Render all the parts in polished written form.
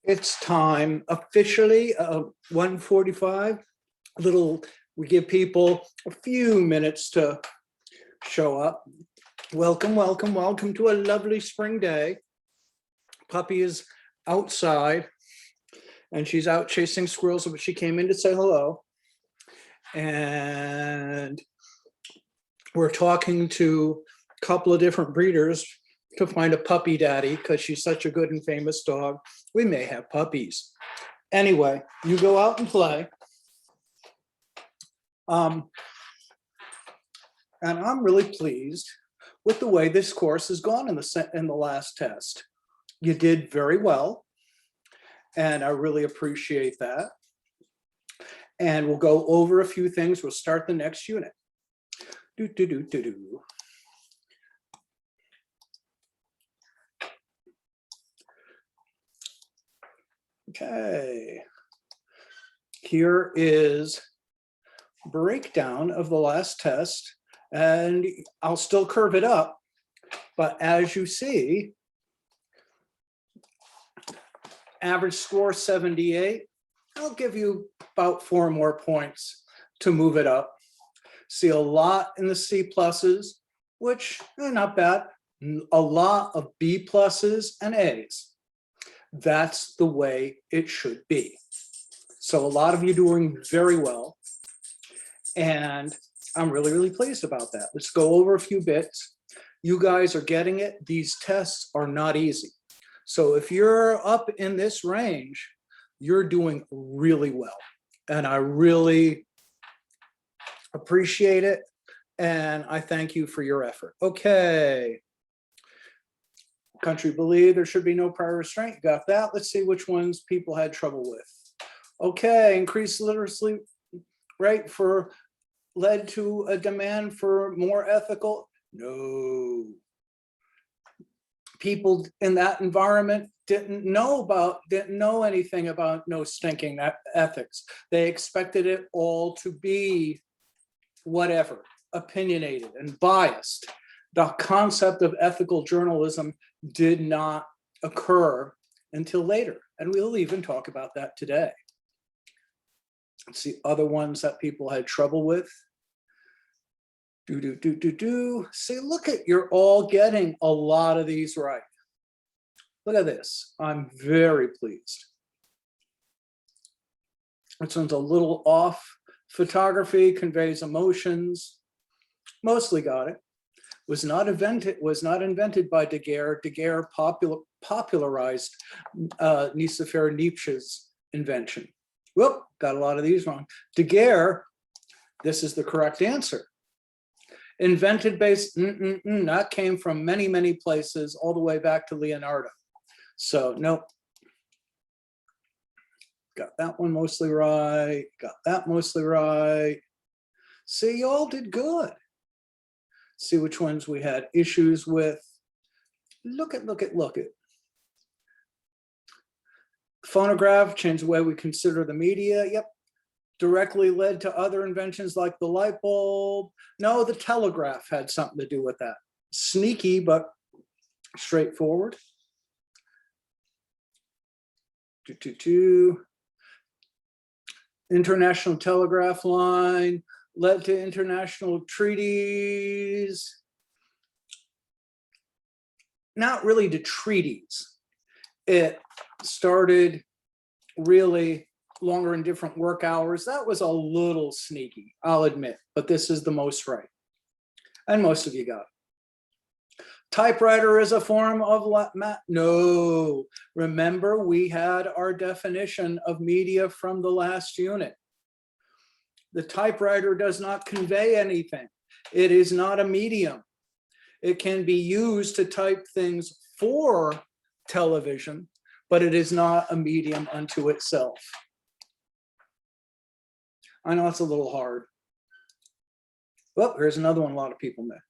It's time officially, 1:45. We give people a few minutes to show up. Welcome, welcome, welcome to a lovely spring day. Puppy is outside and she's out chasing squirrels, but she came in to say hello. And we're talking to a couple of different breeders to find a puppy daddy because she's such a good and famous dog. We may have puppies. Anyway, you go out and play. And I'm really pleased with the way this course has gone in the last test. You did very well, and I really appreciate that. And we'll go over a few things. We'll start the next unit. Okay, here is breakdown of the last test, and I'll still curve it up, but as you see, average score 78. I'll give you about 4 more points to move it up. See a lot in the C pluses, which are not bad. A lot of B pluses and A's. That's the way it should be. So a lot of you doing very well. And I'm really, really pleased about that. Let's go over a few bits. You guys are getting it. These tests are not easy. So if you're up in this range, you're doing really well. And I really appreciate it. And I thank you for your effort. Okay. Country believe there should be no prior restraint. Got that? Let's see which ones people had trouble with. Okay, increased literacy rate led to a demand for more ethical. No. People in that environment didn't know anything about no stinking ethics. They expected it all to be whatever, opinionated and biased. The concept of ethical journalism did not occur until later, and we'll even talk about that today. Let's see other ones that people had trouble with. See, look at, you're all getting a lot of these right. Look at this. I'm very pleased. This one's a little off. Photography conveys emotions. Mostly got it. Was not invented by Daguerre. Daguerre popularized Nicephore Nietzsche's invention. Whoop, got a lot of these wrong. Daguerre, this is the correct answer. Invented based, that came from many, many places, all the way back to Leonardo. So nope. Got that one mostly right. Got that mostly right. See, you all did good. See which ones we had issues with. Look at. Phonograph changed the way we consider the media. Yep. Directly led to other inventions like the light bulb. No, the telegraph had something to do with that. Sneaky, but straightforward. International telegraph line led to international treaties. Not really to treaties. It started really longer and different work hours. That was a little sneaky, I'll admit, but this is the most right. And most of you got it. Typewriter is a form of no. Remember, we had our definition of media from the last unit. The typewriter does not convey anything. It is not a medium. It can be used to type things for television, but it is not a medium unto itself. I know it's a little hard. Well, here's another one a lot of people know.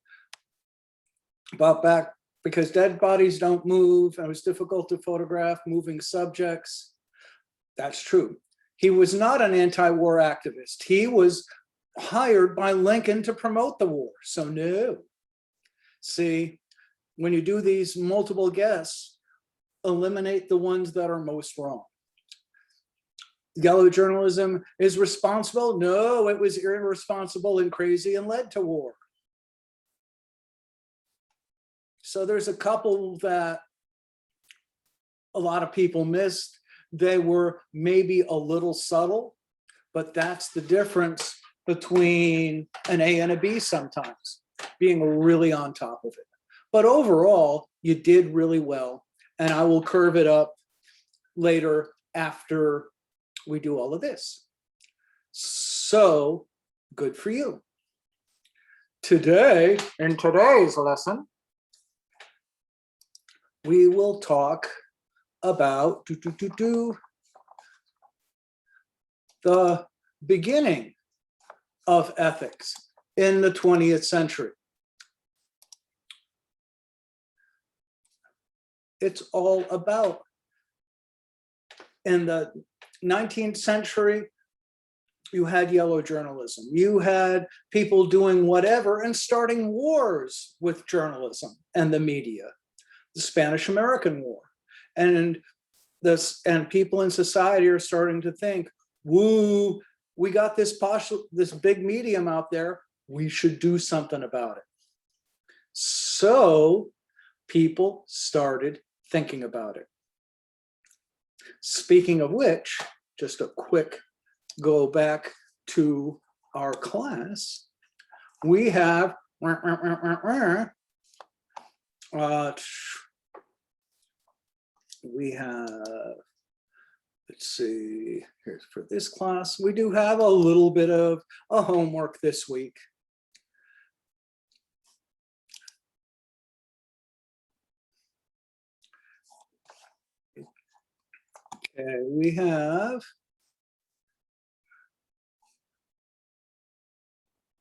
About back, because dead bodies don't move, and it was difficult to photograph moving subjects. That's true. He was not an anti-war activist. He was hired by Lincoln to promote the war, so no. See, when you do these multiple guesses, eliminate the ones that are most wrong. Yellow journalism is responsible? No, it was irresponsible and crazy and led to war. So there's a couple that a lot of people missed. They were maybe a little subtle, but that's the difference between an A and a B sometimes, being really on top of it. But overall, you did really well. And I will curve it up later after we do all of this. So good for you. Today, in today's lesson, we will talk about the beginning of ethics in the 20th century. It's all about, in the 19th century, you had yellow journalism. You had people doing whatever and starting wars with journalism and the media. The Spanish-American War. And people in society are starting to think, woo, we got this big medium out there, we should do something about it. So people started thinking about it. Speaking of which, just a quick go back to our class. We have let's see, here's for this class, we do have a little bit of a homework this week. Okay, we have